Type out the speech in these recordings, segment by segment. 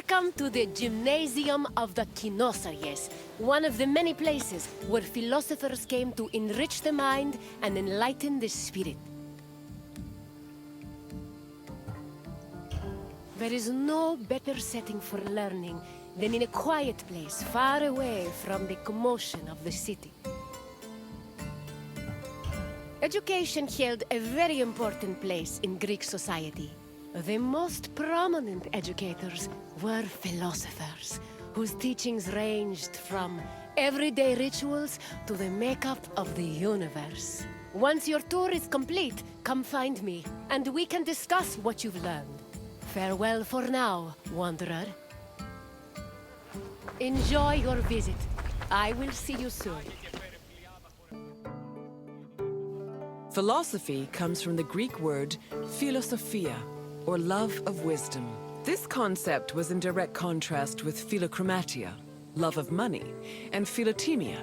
Welcome to the Gymnasium of the Kinosaries, one of the many places where philosophers came to enrich the mind and enlighten the spirit. There is no better setting for learning than in a quiet place far away from the commotion of the city. Education held a very important place in Greek society. The most prominent educators were philosophers, whose teachings ranged from everyday rituals to the makeup of the universe. Once your tour is complete, come find me, and we can discuss what you've learned. Farewell for now, wanderer. Enjoy your visit. I will see you soon. Philosophy comes from the Greek word philosophia, or love of wisdom. This concept was in direct contrast with philochromatia, love of money, and philotimia,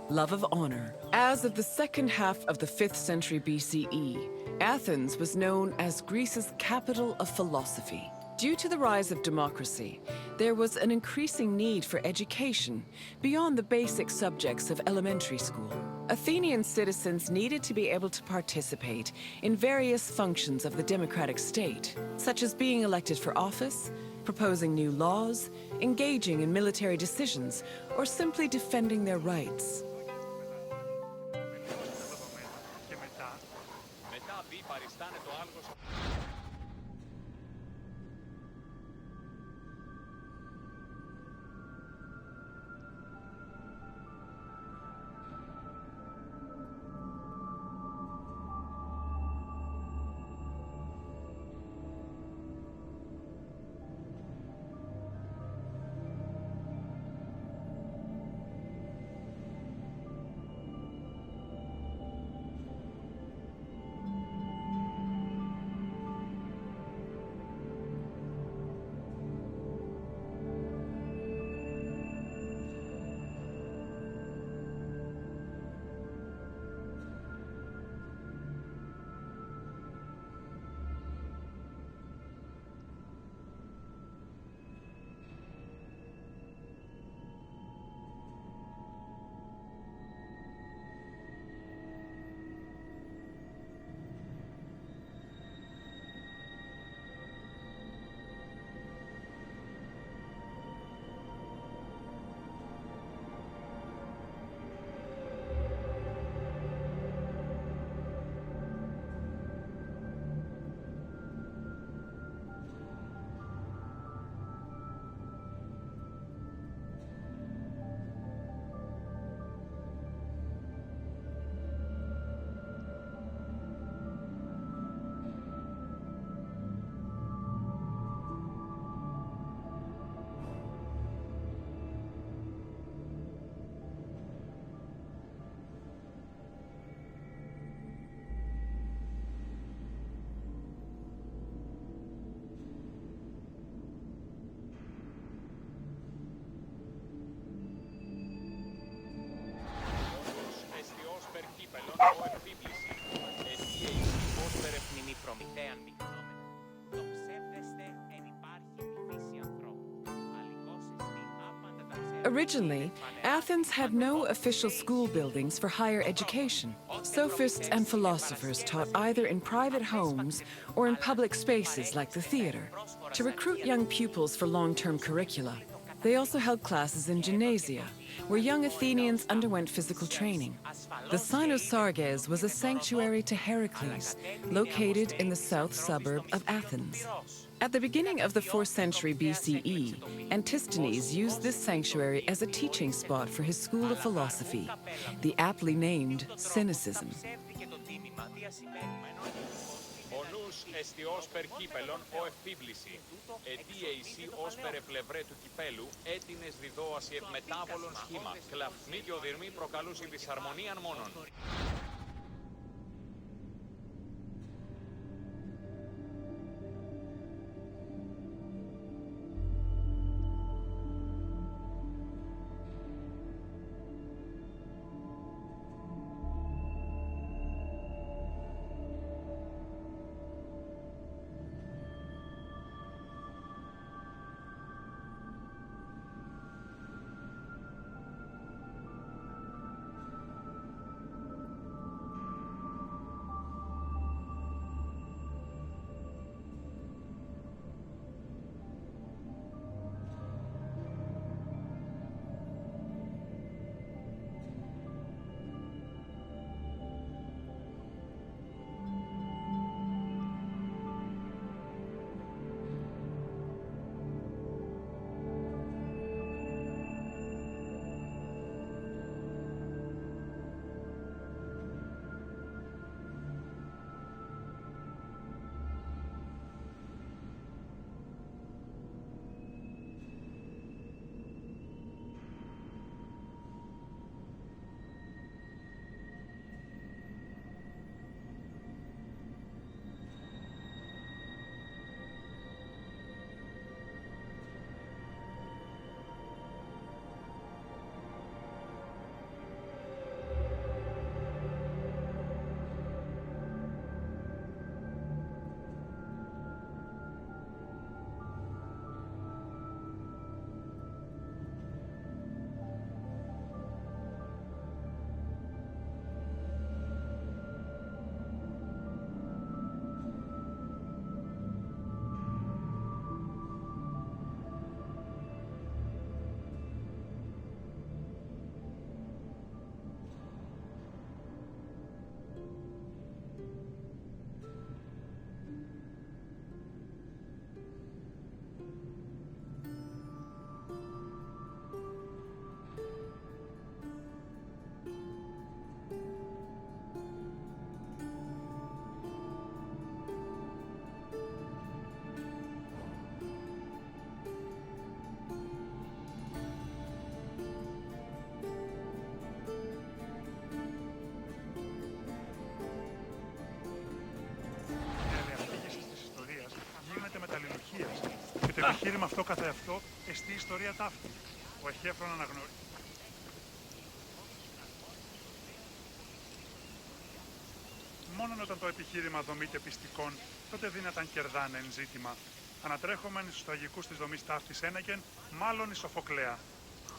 love of honor. As of the second half of the 5th century BCE, Athens was known as Greece's capital of philosophy. Due to the rise of democracy, there was an increasing need for education beyond the basic subjects of elementary school. Athenian citizens needed to be able to participate in various functions of the democratic state, such as being elected for office, proposing new laws, engaging in military decisions, or simply defending their rights. Originally, Athens had no official school buildings for higher education. Sophists and philosophers taught either in private homes or in public spaces like the theater. To recruit young pupils for long-term curricula, they also held classes in gymnasia, where young Athenians underwent physical training. The Cynosarges was a sanctuary to Heracles, located in the south suburb of Athens. At the beginning of the 4th century BCE, Antisthenes used this sanctuary as a teaching spot for his school of philosophy, the aptly named Cynicism. Εστι ως περ κύπελον ο εφήβληση. Ετίεισι ως περ επλευρέ του κυπέλου, έτινες διδόαση ευμετάβολον σχήμα. Κλαφμή και οδυρμή προκαλούσι δυσαρμονίαν μόνον. επιχείρημα αυτό καθεαυτό εστί ιστορία ταύτη. Ο εχέφρον αναγνωρίζει. Μόνον όταν το επιχείρημα δομείται πιστικών, τότε δύναταν κερδάνε εν ζήτημα. Ανατρέχομεν στους τραγικούς της δομής ταύτης ένεκεν, μάλλον η Σοφοκλέα.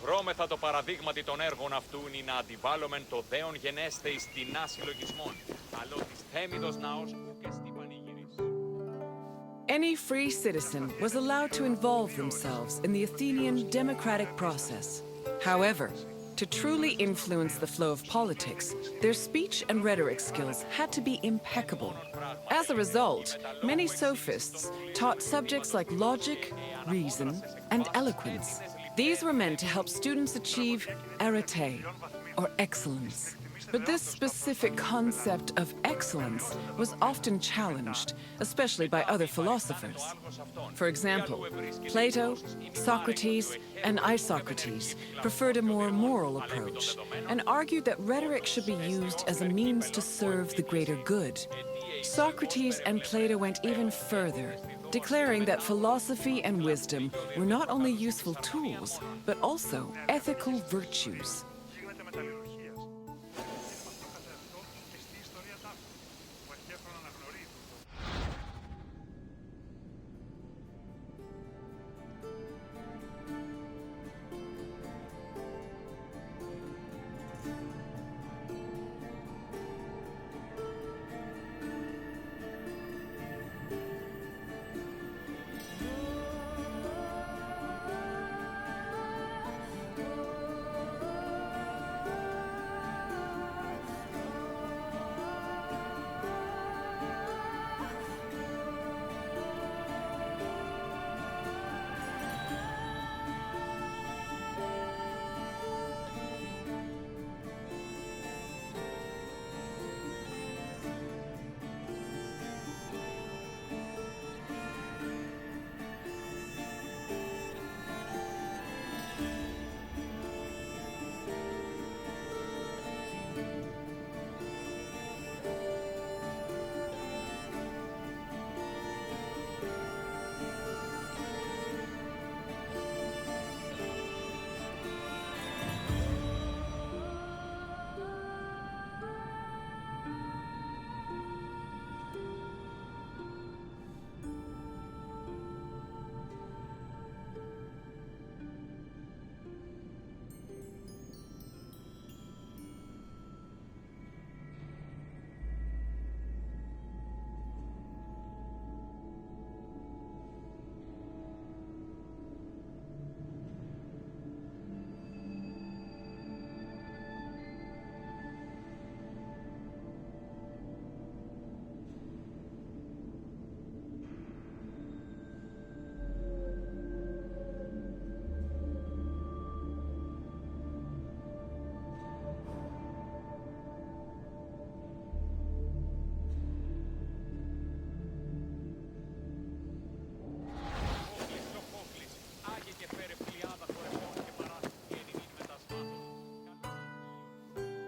Χρώμεθα το παραδείγματι των έργων αυτούν ή να αντιβάλλομεν το δέον γενέστε εις τεινά συλλογισμών, αλλό της θέμηδος ναός ουκ εστί πανηγυρίς. Any free citizen was allowed to involve themselves in the Athenian democratic process. However, to truly influence the flow of politics, their speech and rhetoric skills had to be impeccable. As a result, many sophists taught subjects like logic, reason, and eloquence. These were meant to help students achieve arete, or excellence. But this specific concept of excellence was often challenged, especially by other philosophers. For example, Plato, Socrates, and Isocrates preferred a more moral approach and argued that rhetoric should be used as a means to serve the greater good. Socrates and Plato went even further, declaring that philosophy and wisdom were not only useful tools, but also ethical virtues.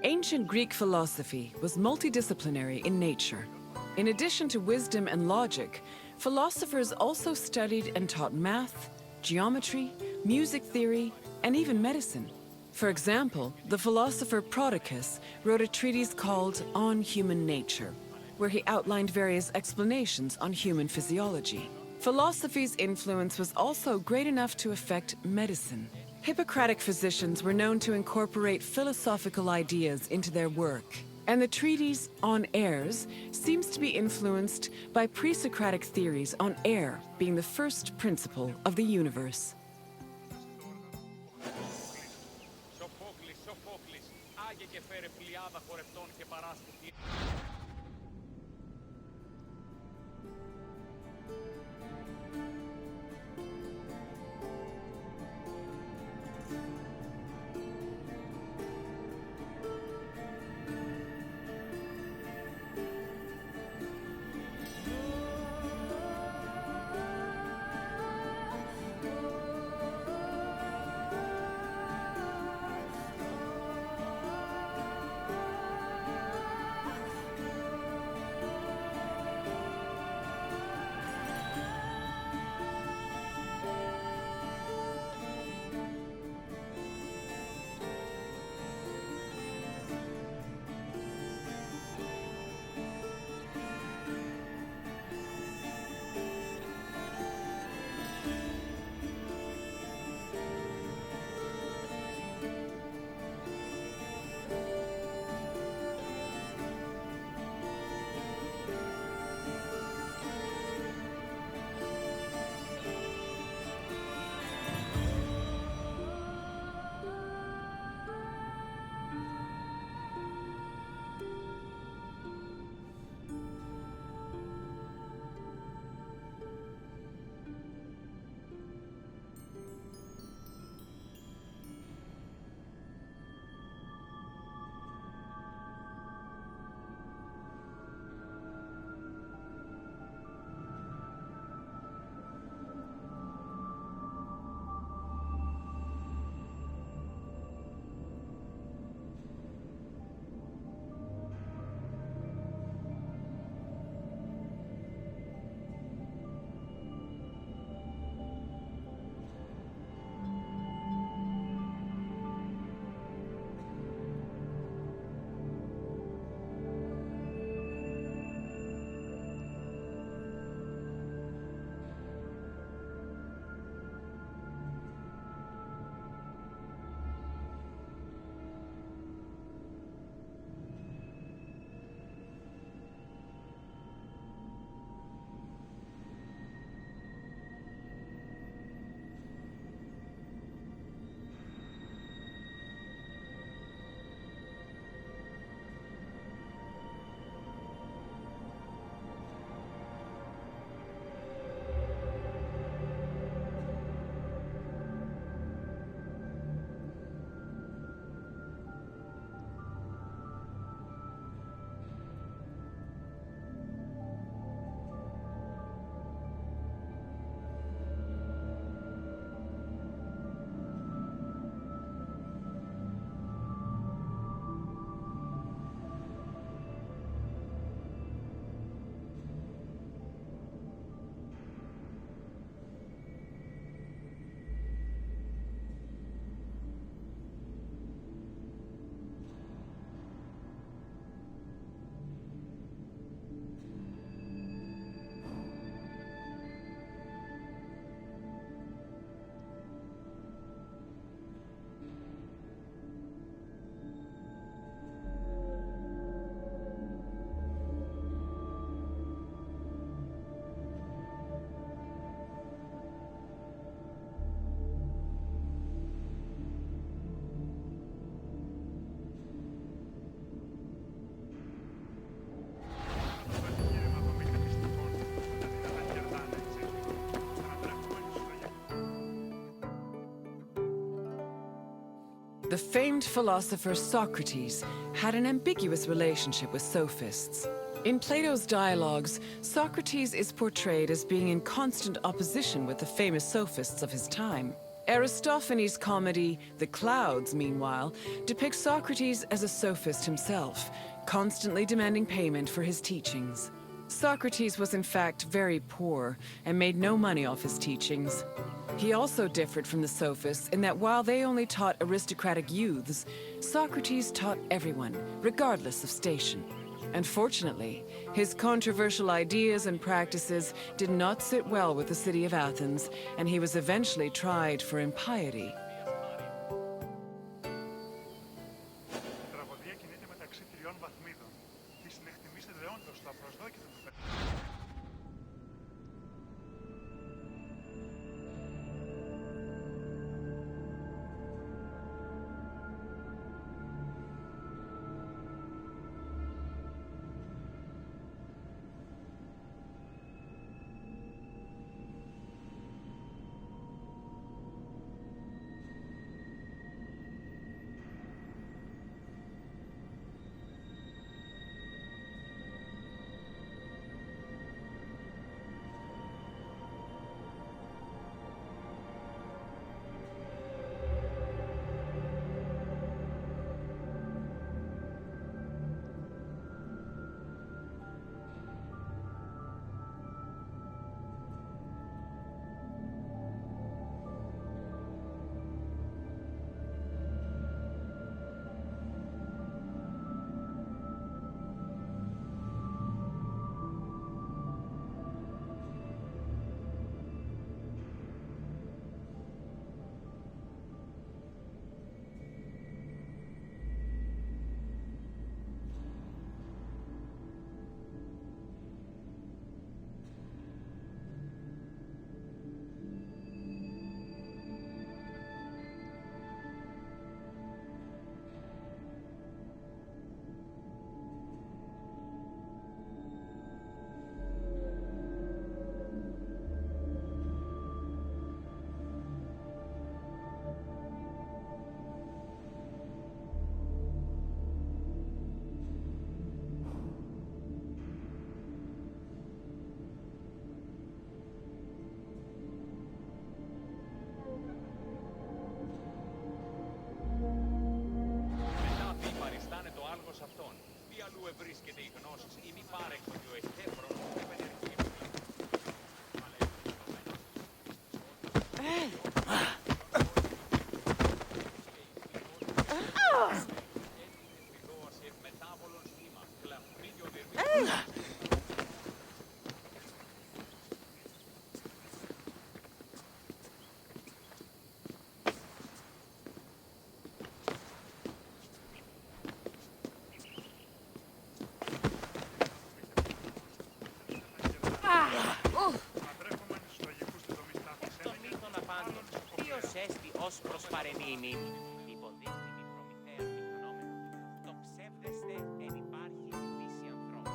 Ancient Greek philosophy was multidisciplinary in nature. In addition to wisdom and logic, philosophers also studied and taught math, geometry, music theory, and even medicine. For example, the philosopher Prodicus wrote a treatise called On Human Nature, where he outlined various explanations on human physiology. Philosophy's influence was also great enough to affect medicine. Hippocratic physicians were known to incorporate philosophical ideas into their work, and the treatise On Airs seems to be influenced by pre-Socratic theories on air being the first principle of the universe. The famed philosopher Socrates had an ambiguous relationship with sophists. In Plato's dialogues, Socrates is portrayed as being in constant opposition with the famous sophists of his time. Aristophanes' comedy, The Clouds, meanwhile, depicts Socrates as a sophist himself, constantly demanding payment for his teachings. Socrates was in fact very poor and made no money off his teachings. He also differed from the sophists in that while they only taught aristocratic youths, Socrates taught everyone, regardless of station. Unfortunately, his controversial ideas and practices did not sit well with the city of Athens, and he was eventually tried for impiety. Η τραγωδία κινείται μεταξύ τριών βαθμίδων. Τη συνεκτιμήσετε όντως το απροσδόκητο του ευρίσκεται η γνώση ή μη πάρεκτο και ο εχθέφρον επενεργεί. Ως προσπαρενήνην, υποδείχνει προμηθέα φαινόμενο, το ψεύδεστε εν υπάρχει η φύση ανθρώπου.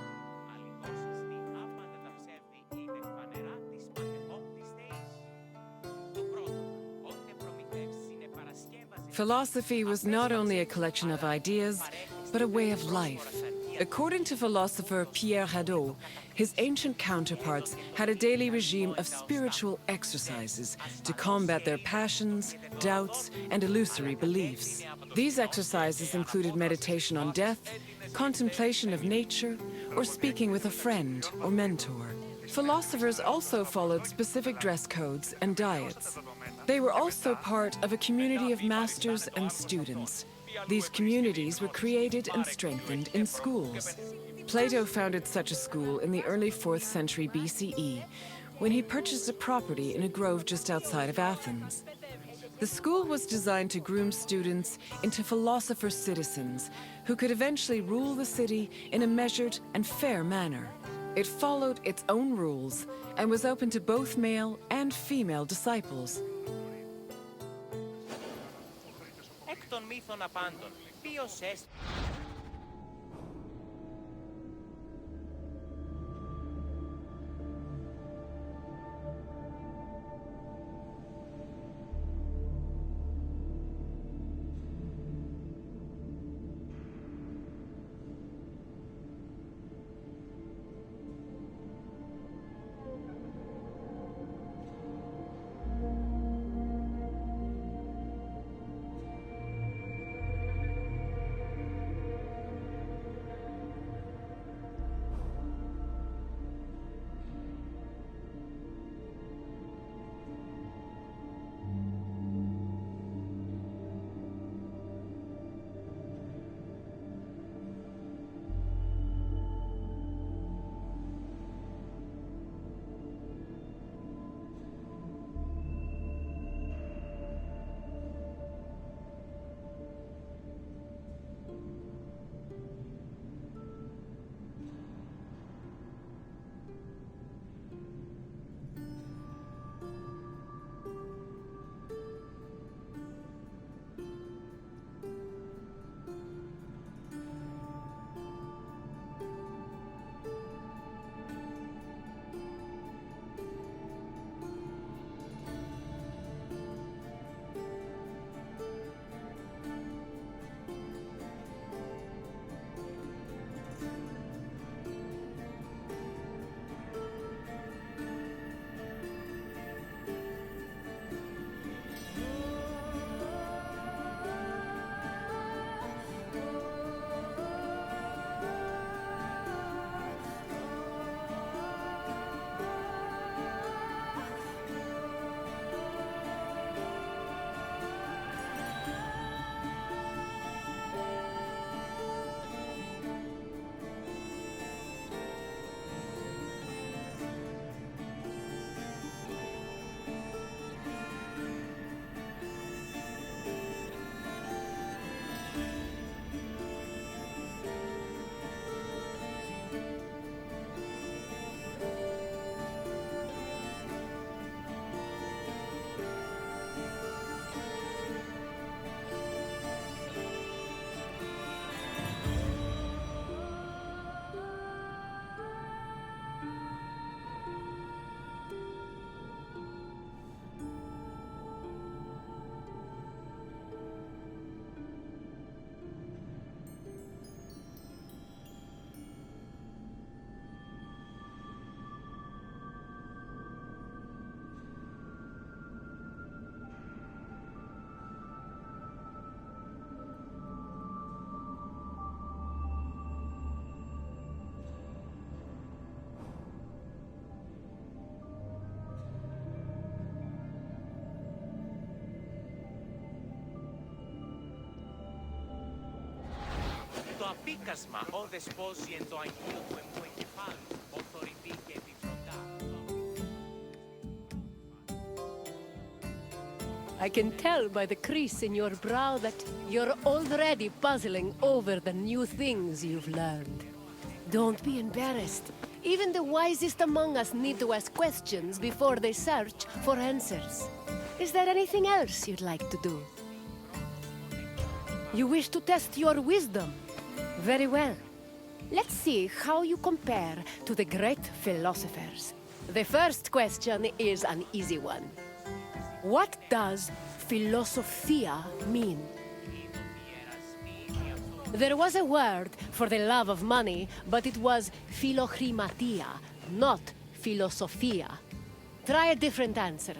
Αλληγόσαστη άπαντα τα ψεύδη είναι φανερά της παντεπόκτης θεής. Το πρώτο, ότε προμηθεύσεις είναι παρασκεύαση. Philosophy was not only a collection of ideas, but a way of life. According to philosopher Pierre Hadot, his ancient counterparts had a daily regime of spiritual exercises to combat their passions, doubts, and illusory beliefs. These exercises included meditation on death, contemplation of nature, or speaking with a friend or mentor. Philosophers also followed specific dress codes and diets. They were also part of a community of masters and students. These communities were created and strengthened in schools. Plato founded such a school in the early 4th century BCE, when he purchased a property in a grove just outside of Athens. The school was designed to groom students into philosopher citizens who could eventually rule the city in a measured and fair manner. It followed its own rules and was open to both male and female disciples. Εκ των μύθων απάντων, ποιος έστι. δίκασμα, ο δεσπόζει εν το αγγείο του εμού εγκεφάλου, ο θωρητή και επιφροντά. I can tell by the crease in your brow that you're already puzzling over the new things you've learned. Don't be embarrassed. Even the wisest among us need to ask questions before they search for answers. Is there anything else you'd like to do? You wish to test your wisdom? Very well. Let's see how you compare to the great philosophers. The first question is an easy one. What does philosophia mean? There was a word for the love of money, but it was philochrimatia, not philosophia. Try a different answer.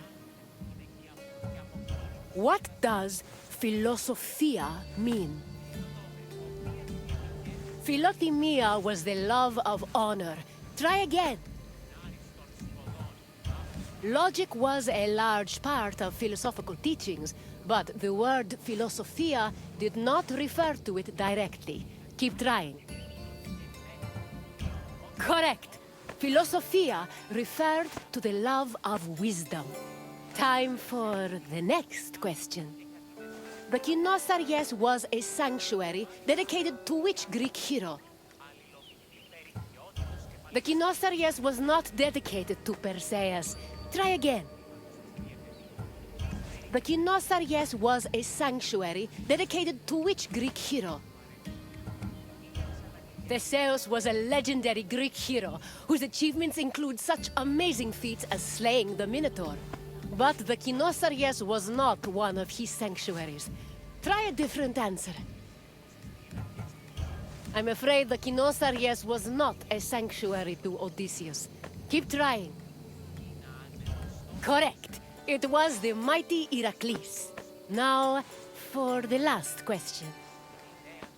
What does philosophia mean? Philotimia was the love of honor. Try again. Logic was a large part of philosophical teachings, but the word philosophia did not refer to it directly. Keep trying. Correct. Philosophia referred to the love of wisdom. Time for the next question. The Kynosarges was a sanctuary dedicated to which Greek hero? The Kynosarges was not dedicated to Perseus. Try again. The Kynosarges was a sanctuary dedicated to which Greek hero? Theseus was a legendary Greek hero whose achievements include such amazing feats as slaying the Minotaur. But the Kynosarges was not one of his sanctuaries. Try a different answer. I'm afraid the Kynosarges was not a sanctuary to Odysseus. Keep trying. Correct. It was the mighty Heracles. Now, for the last question.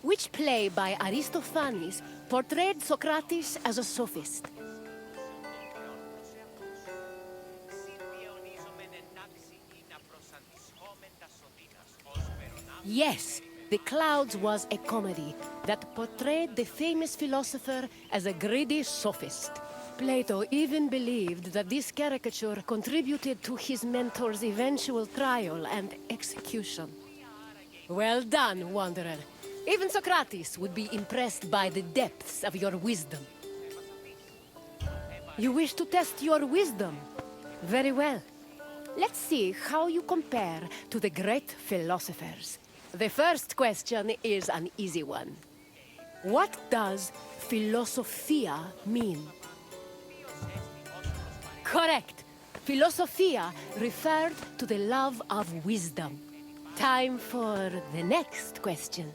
Which play by Aristophanes portrayed Socrates as a sophist? Yes, The Clouds was a comedy that portrayed the famous philosopher as a greedy sophist. Plato even believed that this caricature contributed to his mentor's eventual trial and execution. Well done, Wanderer. Even Socrates would be impressed by the depths of your wisdom. You wish to test your wisdom? Very well. Let's see how you compare to the great philosophers. The first question is an easy one. What does philosophia mean? Correct. Philosophia referred to the love of wisdom. Time for the next question.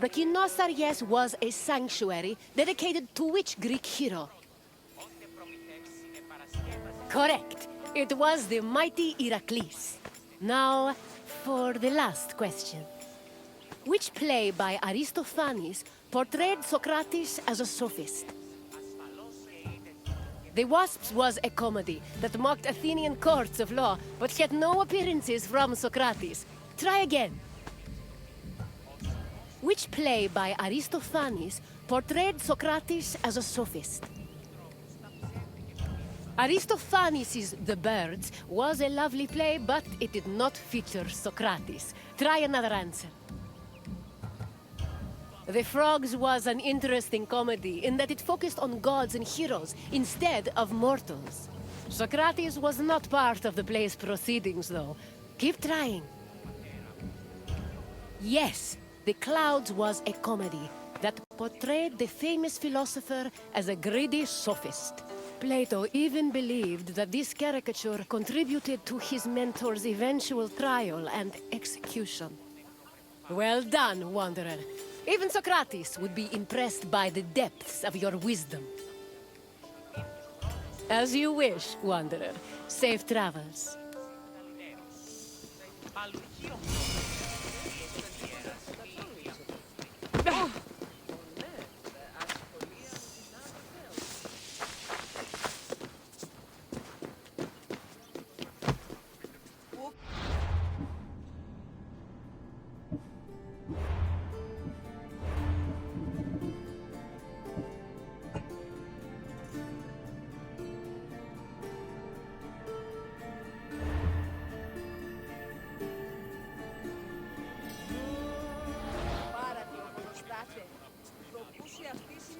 The Kynosarges was a sanctuary dedicated to which Greek hero? Correct. It was the mighty Heracles. Now, for the last question. Which play by Aristophanes portrayed Socrates as a sophist? The Wasps was a comedy that mocked Athenian courts of law, but had no appearances from Socrates. Try again. Which play by Aristophanes portrayed Socrates as a sophist? Aristophanes' The Birds was a lovely play, but it did not feature Socrates. Try another answer. The Frogs was an interesting comedy in that it focused on gods and heroes instead of mortals. Socrates was not part of the play's proceedings, though. Keep trying. Yes, The Clouds was a comedy that portrayed the famous philosopher as a greedy sophist. Plato even believed that this caricature contributed to his mentor's eventual trial and execution. Well done, Wanderer. Even Socrates would be impressed by the depths of your wisdom. As you wish, Wanderer. Safe travels.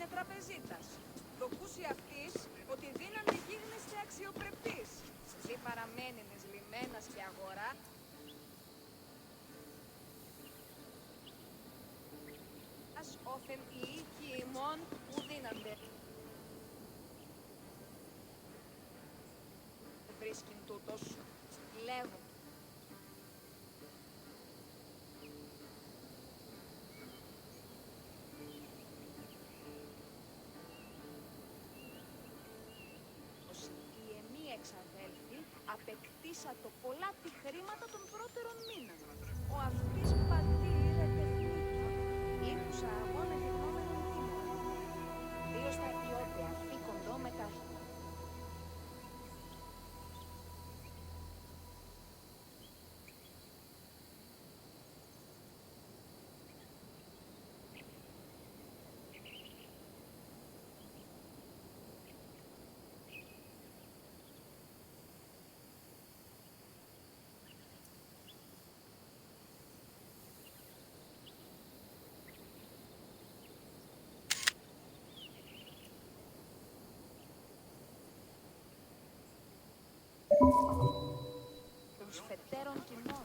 είναι τραπεζίτας. Δοκούσι αυτής ότι δίνανε γίγνεσθε αξιοπρεπής. Συ παραμένενες λιμένας και αγορά. Ας όθεν οι οίκοι ημών που δίνανται. Βρίσκειν τούτος, λέγουν. Εξαδέλφοι, απεκτήσα το πολλά τη χρήματα των πρώτερων μήνων. Ο αυτής πατήρ ετεχνήτων, ήκουσα αγώνα γεγνόμενων τίμων. Δύο στρατιώτε αφήκοντο μετά. Τους φετέρων κοιμών.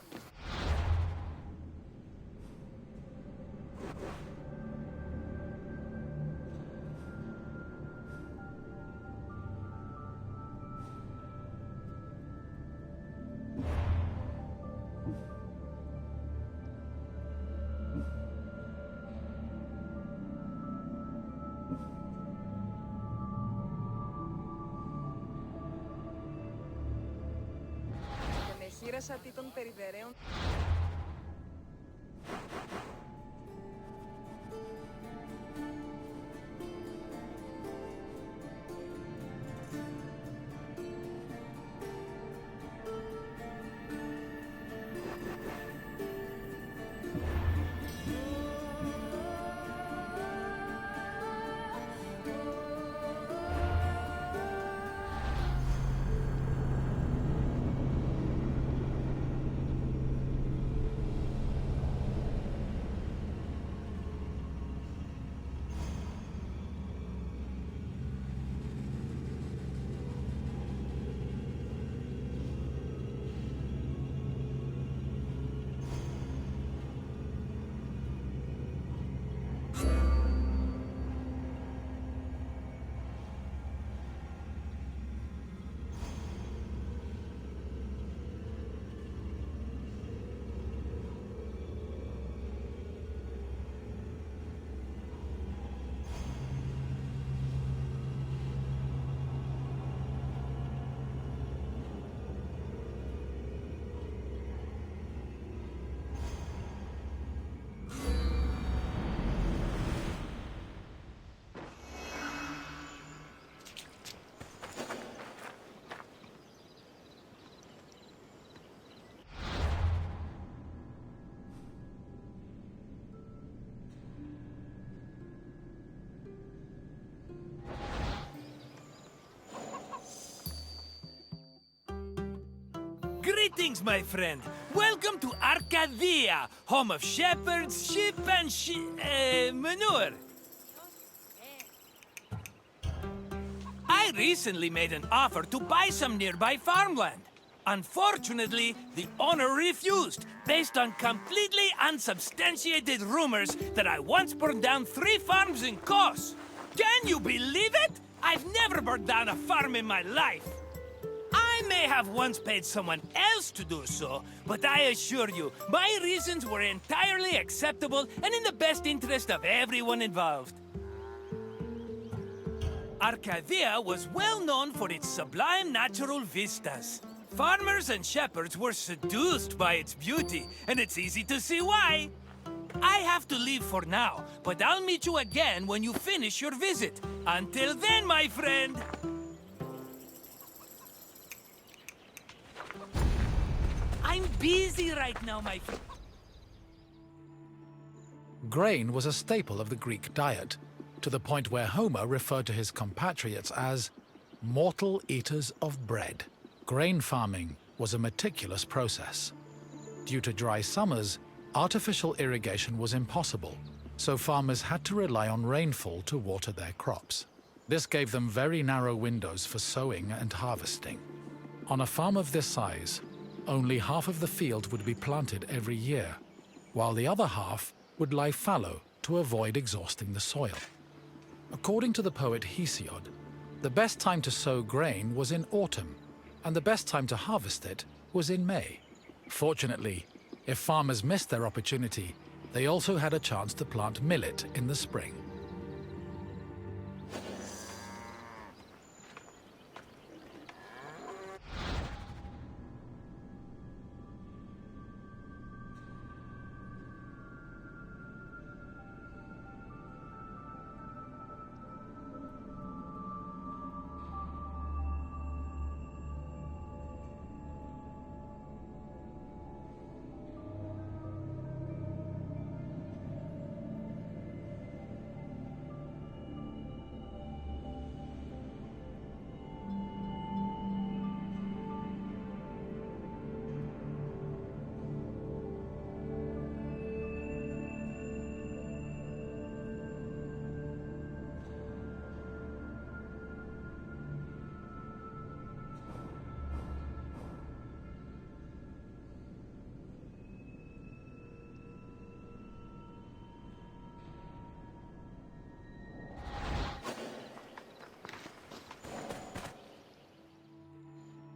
Χείρασα τι των περιδερέων. Greetings, my friend. Welcome to Arcadia, home of shepherds, sheep, and manure. I recently made an offer to buy some nearby farmland. Unfortunately, the owner refused, based on completely unsubstantiated rumors that I once burned down 3 farms in Kos. Can you believe it? I've never burned down a farm in my life. I may have once paid someone else to do so, but I assure you, my reasons were entirely acceptable and in the best interest of everyone involved. Arcadia was well known for its sublime natural vistas. Farmers and shepherds were seduced by its beauty, and it's easy to see why. I have to leave for now, but I'll meet you again when you finish your visit. Until then, my friend! I'm busy right now, my friend. Grain was a staple of the Greek diet, to the point where Homer referred to his compatriots as mortal eaters of bread. Grain farming was a meticulous process. Due to dry summers, artificial irrigation was impossible, so farmers had to rely on rainfall to water their crops. This gave them very narrow windows for sowing and harvesting. On a farm of this size, only half of the field would be planted every year, while the other half would lie fallow to avoid exhausting the soil. According to the poet Hesiod, the best time to sow grain was in autumn, and the best time to harvest it was in May. Fortunately, if farmers missed their opportunity, they also had a chance to plant millet in the spring.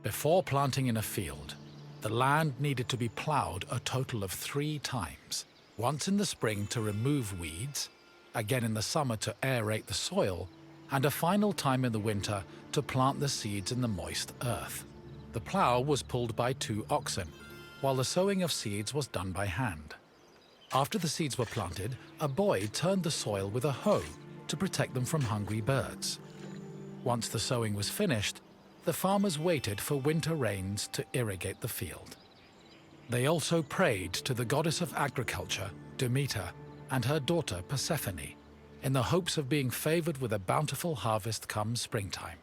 Before planting in a field, the land needed to be plowed a total of 3 times. Once in the spring to remove weeds, again in the summer to aerate the soil, and a final time in the winter to plant the seeds in the moist earth. The plow was pulled by 2 oxen, while the sowing of seeds was done by hand. After the seeds were planted, a boy turned the soil with a hoe to protect them from hungry birds. Once the sowing was finished, the farmers waited for winter rains to irrigate the field. They also prayed to the goddess of agriculture, Demeter, and her daughter Persephone, in the hopes of being favored with a bountiful harvest come springtime.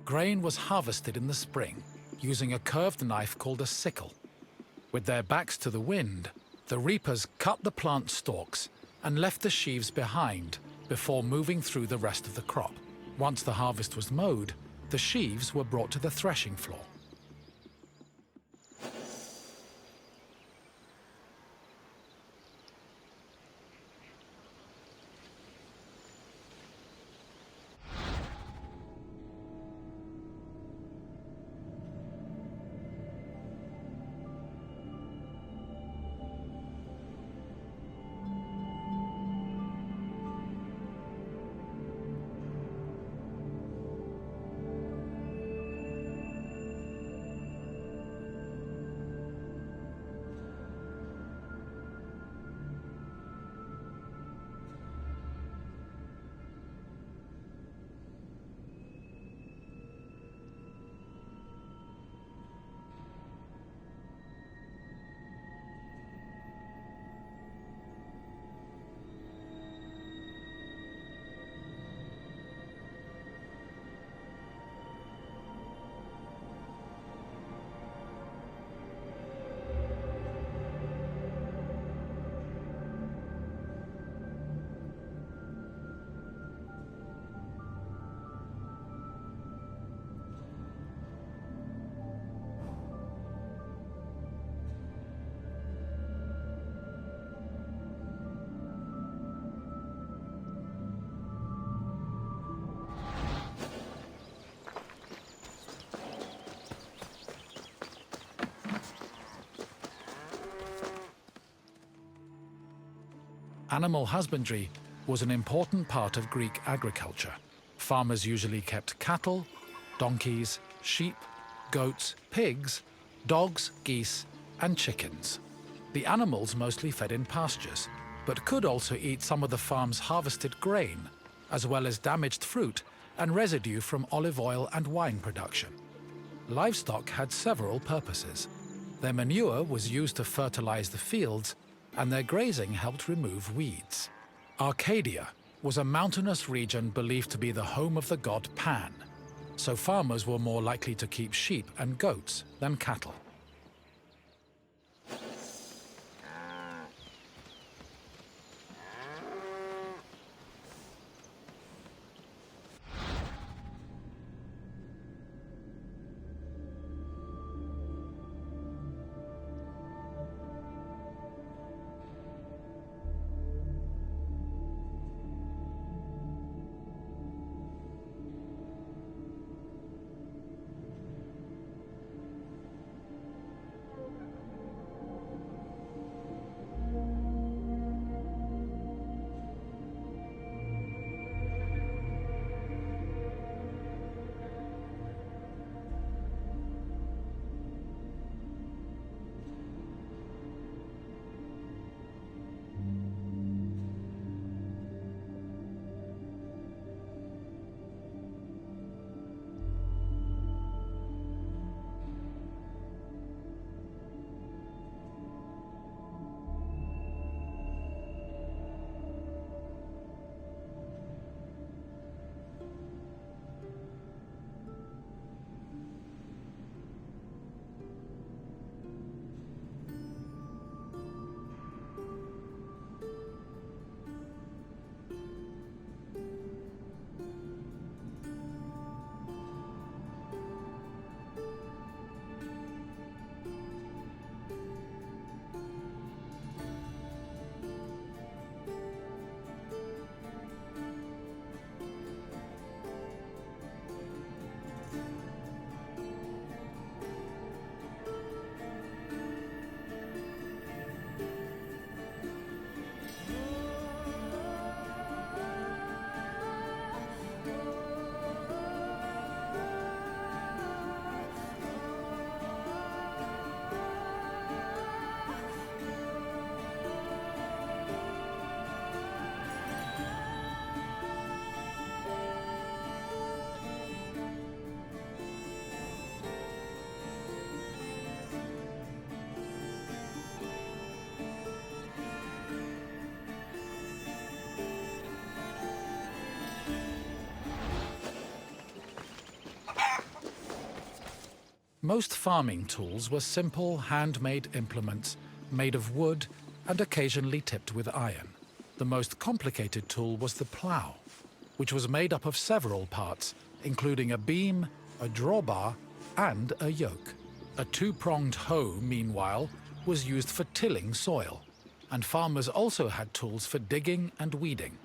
Grain was harvested in the spring using a curved knife called a sickle. With their backs to the wind, the reapers cut the plant stalks and left the sheaves behind before moving through the rest of the crop. Once the harvest was mowed, the sheaves were brought to the threshing floor. Animal husbandry was an important part of Greek agriculture. Farmers usually kept cattle, donkeys, sheep, goats, pigs, dogs, geese, and chickens. The animals mostly fed in pastures, but could also eat some of the farm's harvested grain, as well as damaged fruit and residue from olive oil and wine production. Livestock had several purposes. Their manure was used to fertilize the fields, and their grazing helped remove weeds. Arcadia was a mountainous region believed to be the home of the god Pan, so farmers were more likely to keep sheep and goats than cattle. Most farming tools were simple, handmade implements made of wood and occasionally tipped with iron. The most complicated tool was the plough, which was made up of several parts, including a beam, a drawbar, and a yoke. A two-pronged hoe, meanwhile, was used for tilling soil, and farmers also had tools for digging and weeding.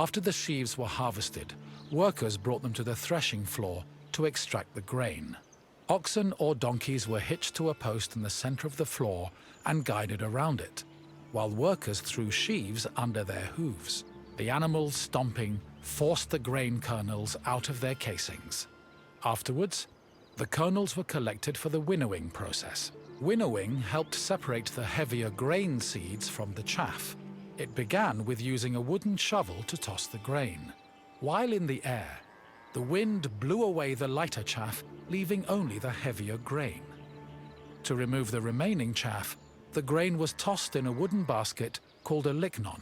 After the sheaves were harvested, workers brought them to the threshing floor to extract the grain. Oxen or donkeys were hitched to a post in the center of the floor and guided around it, while workers threw sheaves under their hooves. The animals, stomping, forced the grain kernels out of their casings. Afterwards, the kernels were collected for the winnowing process. Winnowing helped separate the heavier grain seeds from the chaff. It began with using a wooden shovel to toss the grain. While in the air, the wind blew away the lighter chaff, leaving only the heavier grain. To remove the remaining chaff, the grain was tossed in a wooden basket called a lignon,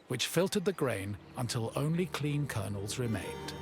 which filtered the grain until only clean kernels remained.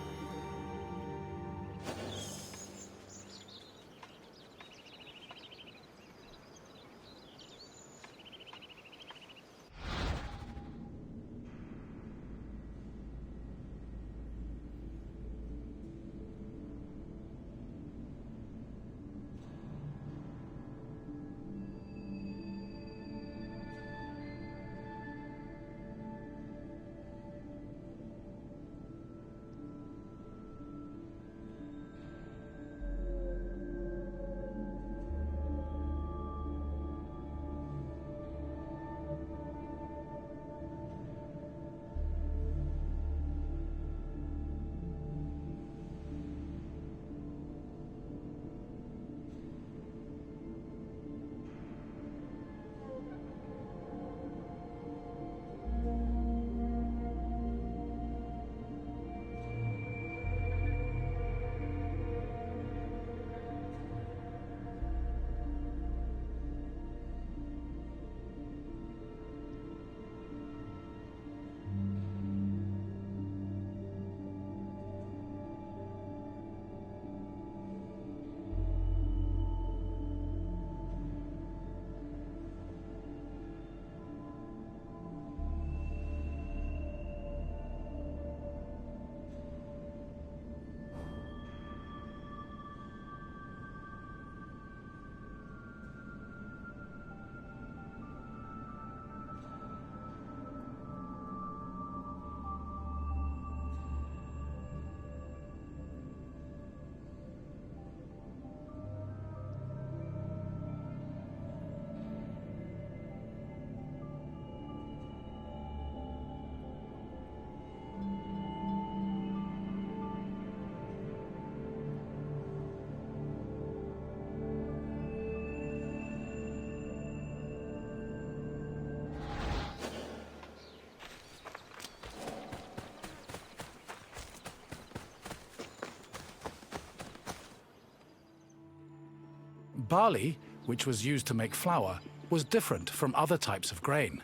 Barley, which was used to make flour, was different from other types of grain.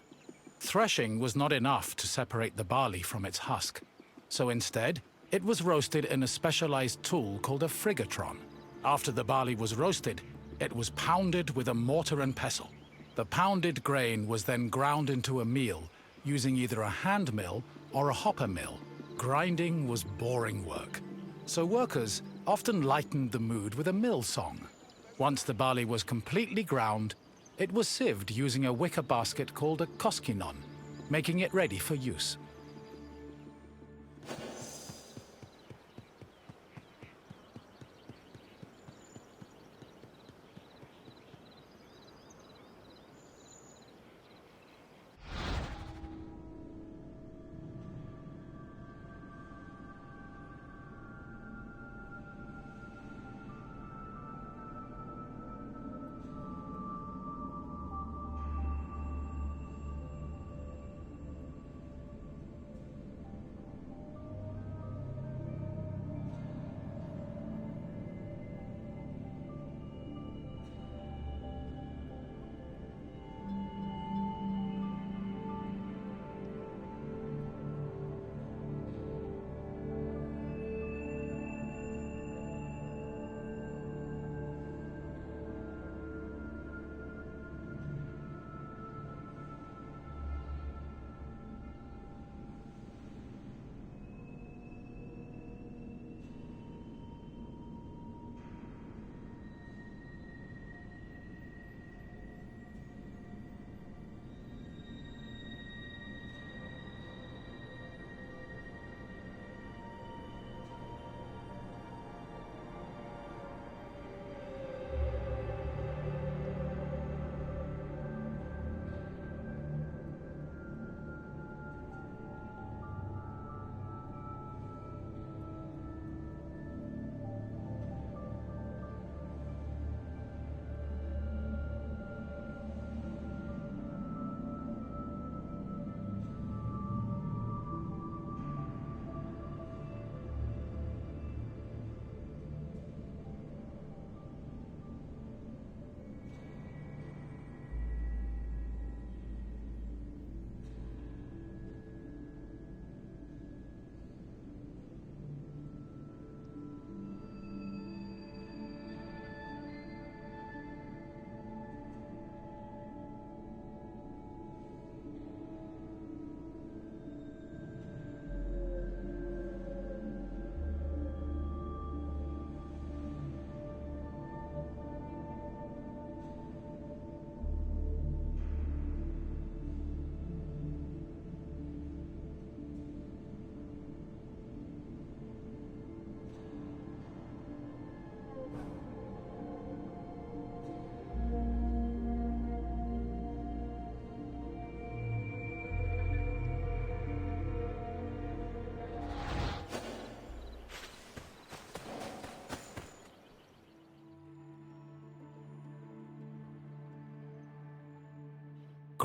Threshing was not enough to separate the barley from its husk, so instead, it was roasted in a specialized tool called a frigatron. After the barley was roasted, it was pounded with a mortar and pestle. The pounded grain was then ground into a meal using either a hand mill or a hopper mill. Grinding was boring work, so workers often lightened the mood with a mill song. Once the barley was completely ground, it was sieved using a wicker basket called a koskinon, making it ready for use.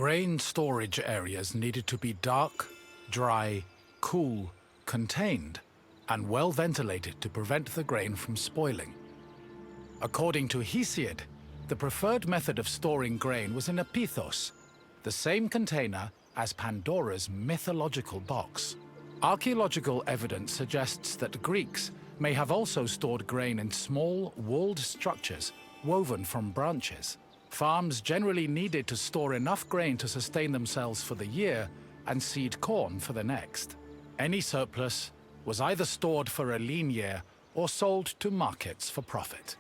Grain storage areas needed to be dark, dry, cool, contained, and well ventilated to prevent the grain from spoiling. According to Hesiod, the preferred method of storing grain was in a pithos, the same container as Pandora's mythological box. Archaeological evidence suggests that Greeks may have also stored grain in small, walled structures woven from branches. Farms generally needed to store enough grain to sustain themselves for the year and seed corn for the next. Any surplus was either stored for a lean year or sold to markets for profit.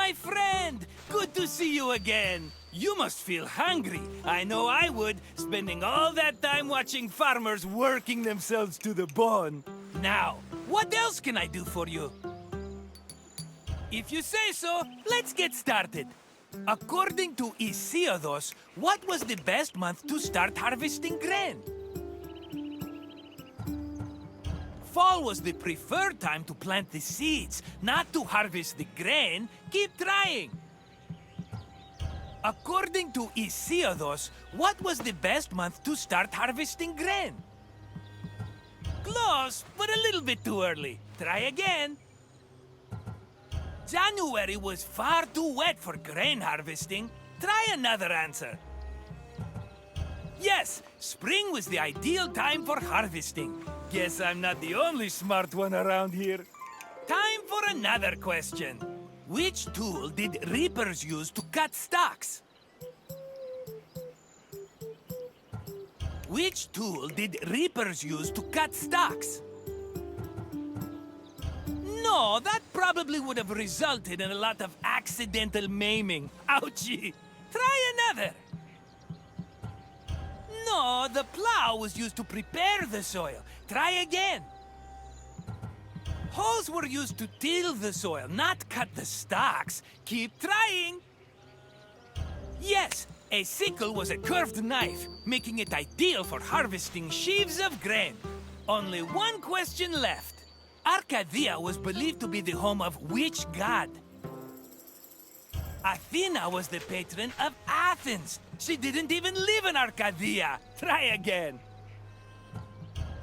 My friend! Good to see you again! You must feel hungry. I know I would, spending all that time watching farmers working themselves to the bone. Now, what else can I do for you? If you say so, let's get started. According to Hesiodos, what was the best month to start harvesting grain? Fall was the preferred time to plant the seeds, not to harvest the grain. Keep trying. According to Hesiodos, what was the best month to start harvesting grain? Close, but a little bit too early. Try again. January was far too wet for grain harvesting. Try another answer. Yes, spring was the ideal time for harvesting. Guess I'm not the only smart one around here. Time for another question. Which tool did reapers use to cut stalks? Which tool did reapers use to cut stalks? No, that probably would have resulted in a lot of accidental maiming. Ouchie! Try another! No, the plow was used to prepare the soil. Try again. Hoes were used to till the soil, not cut the stalks. Keep trying. Yes, a sickle was a curved knife, making it ideal for harvesting sheaves of grain. Only one question left. Arcadia was believed to be the home of which god? Athena was the patron of Athens. She didn't even live in Arcadia. Try again.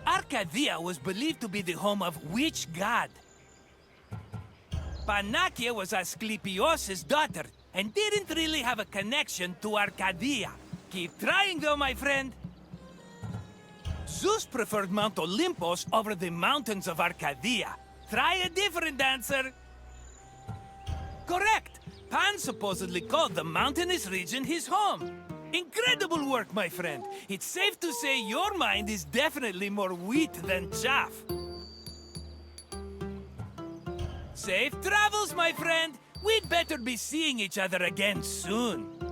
Arcadia was believed to be the home of which god? Panakia was Asclepios' daughter and didn't really have a connection to Arcadia. Keep trying though, my friend. Zeus preferred Mount Olympus over the mountains of Arcadia. Try a different answer. Correct. Pan supposedly called the mountainous region his home. Incredible work, my friend. It's safe to say your mind is definitely more wheat than chaff. Safe travels, my friend. We'd better be seeing each other again soon.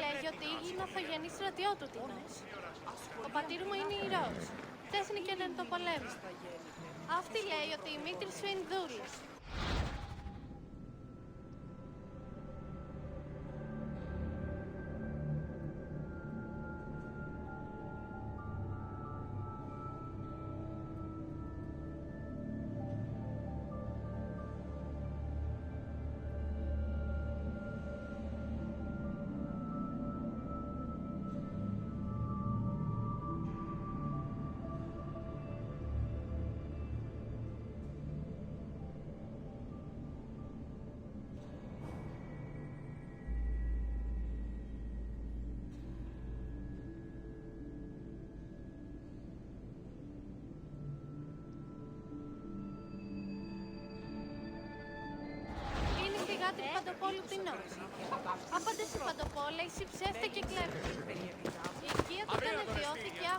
λέγει ότι είναι ο θογενής στρατιώτουτινος. Ο πατήρ μου είναι ηρώος. Τέχνηκε να το πολέμησε. Αυτή λέει ότι η μήτρη σου είναι δούλης. Του Παντοπόλου πεινός. Άπαντες η Παντοπόλα, εσύ ψεύτε και κλέφτη. Η οικία του κατεβιώθηκε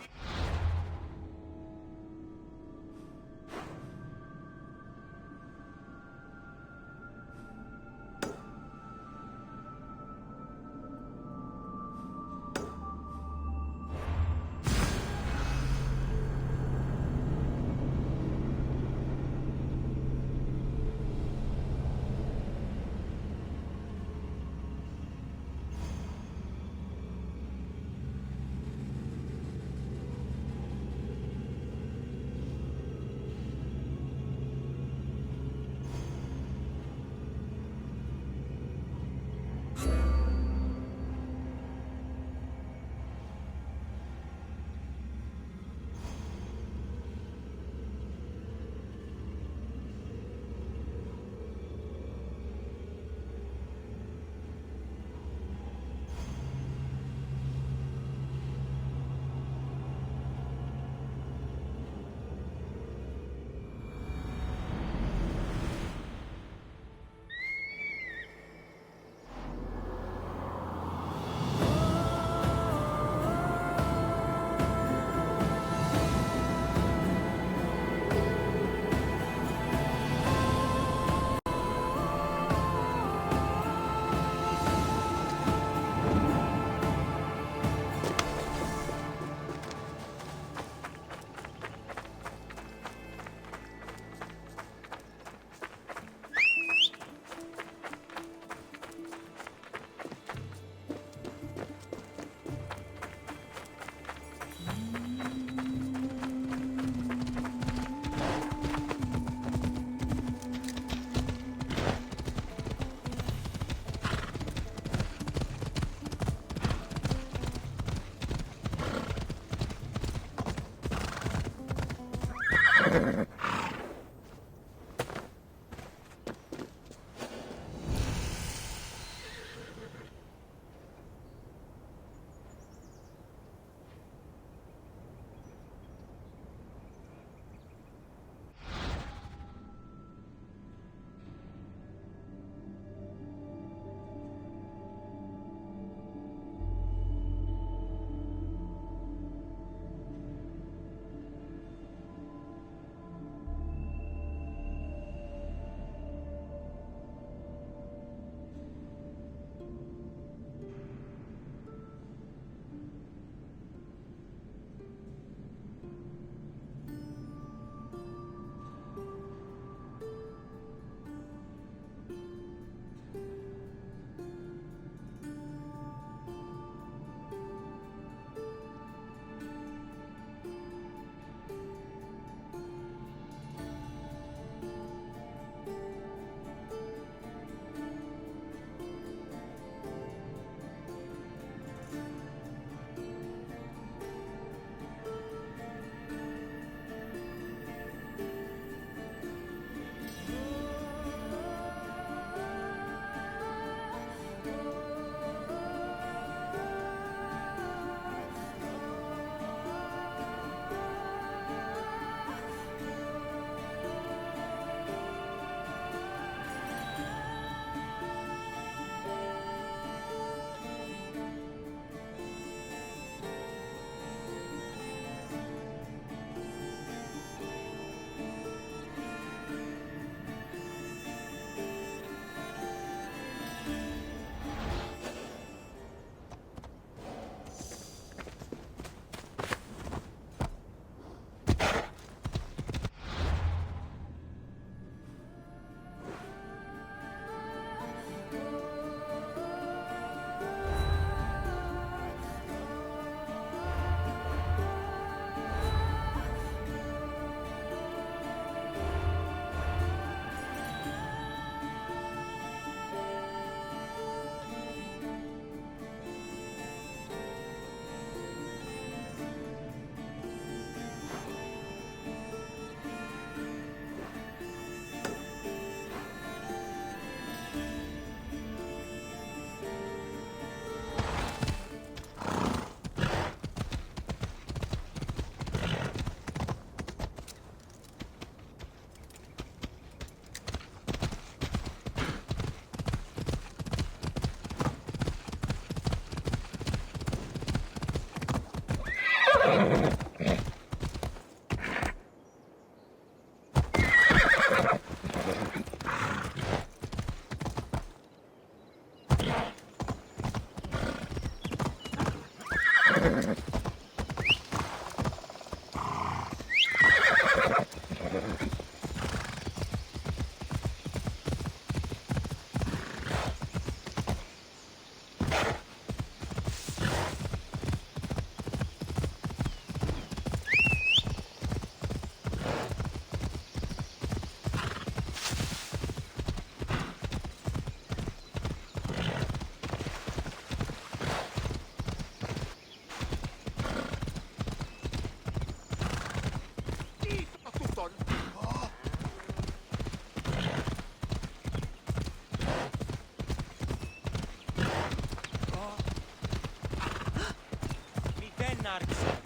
άρχισε.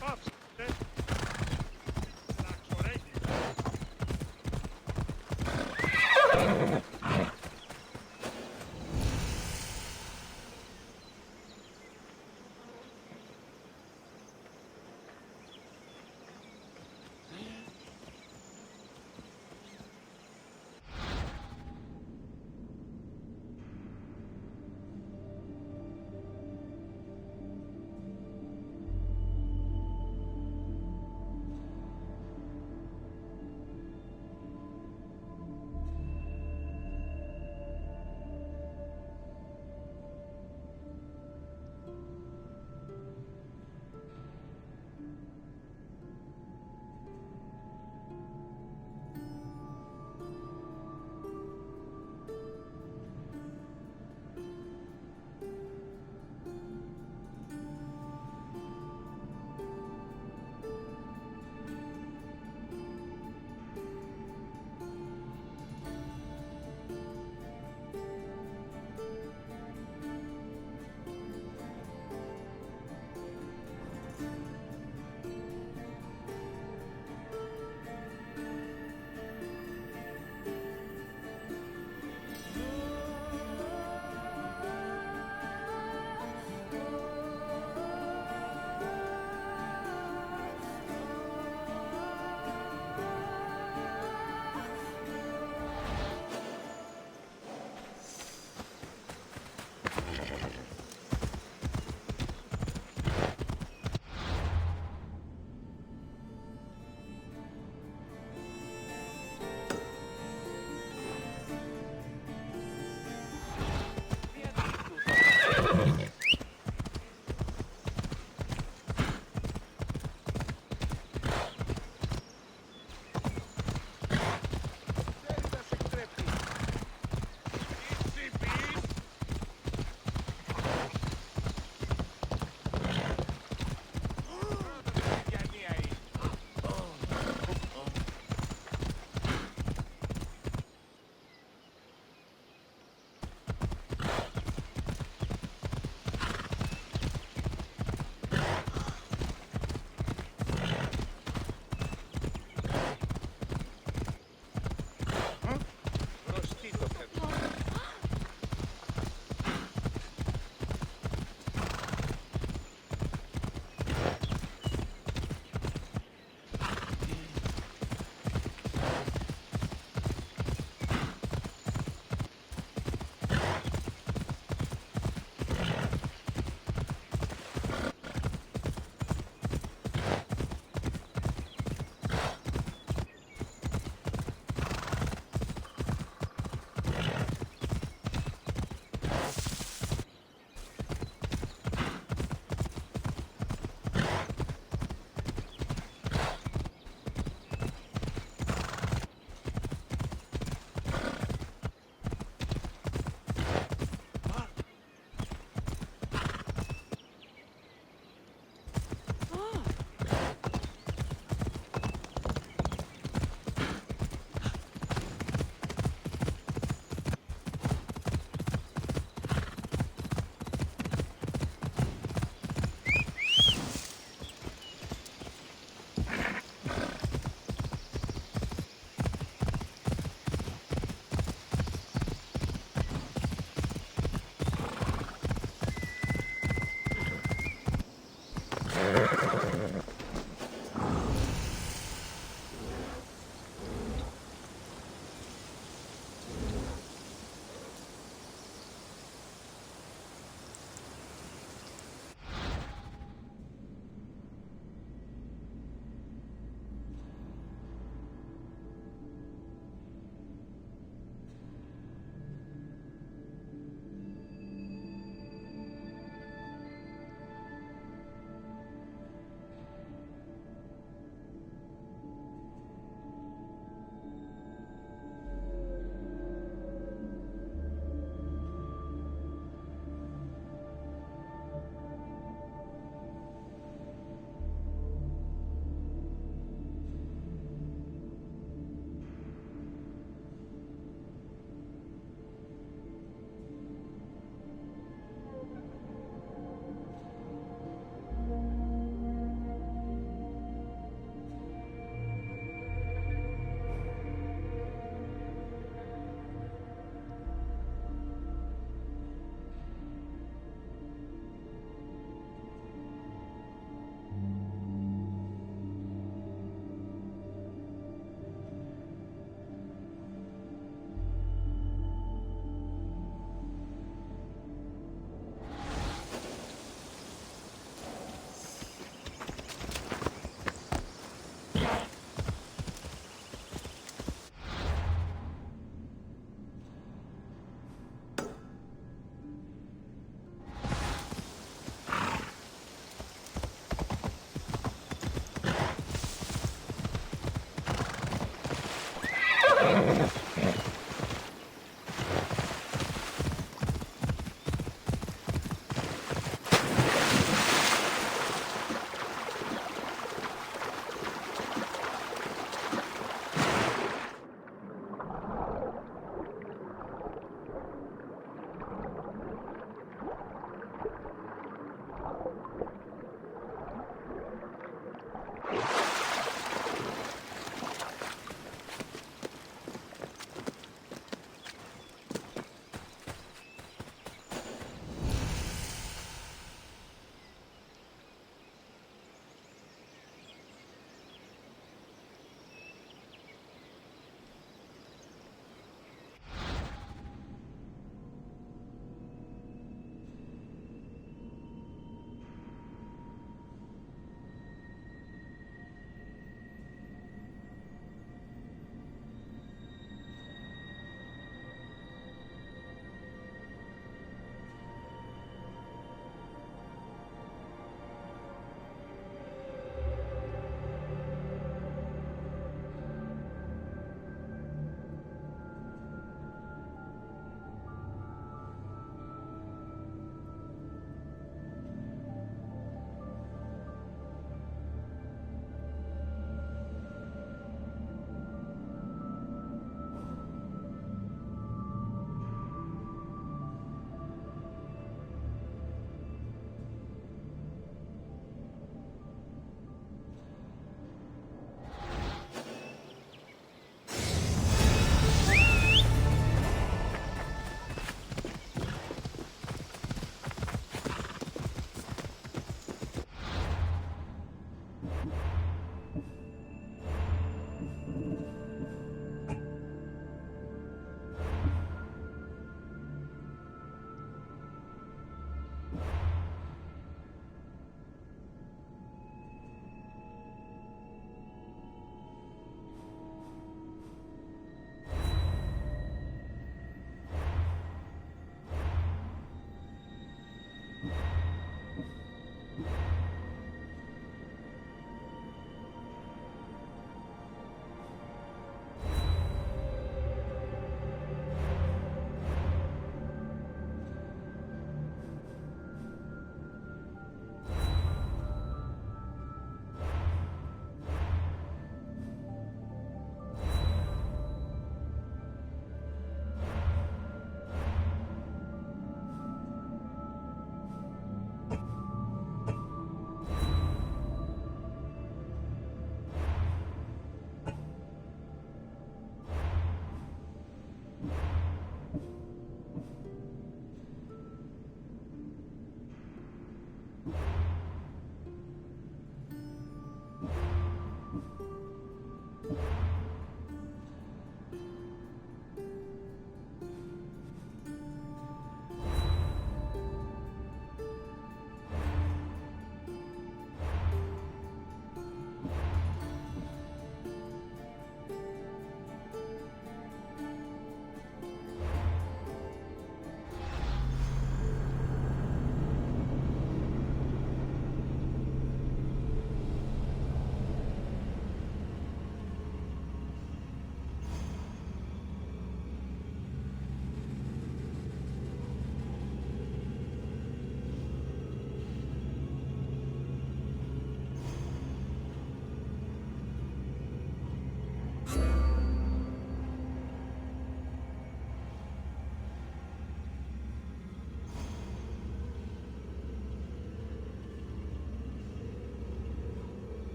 Πάψε!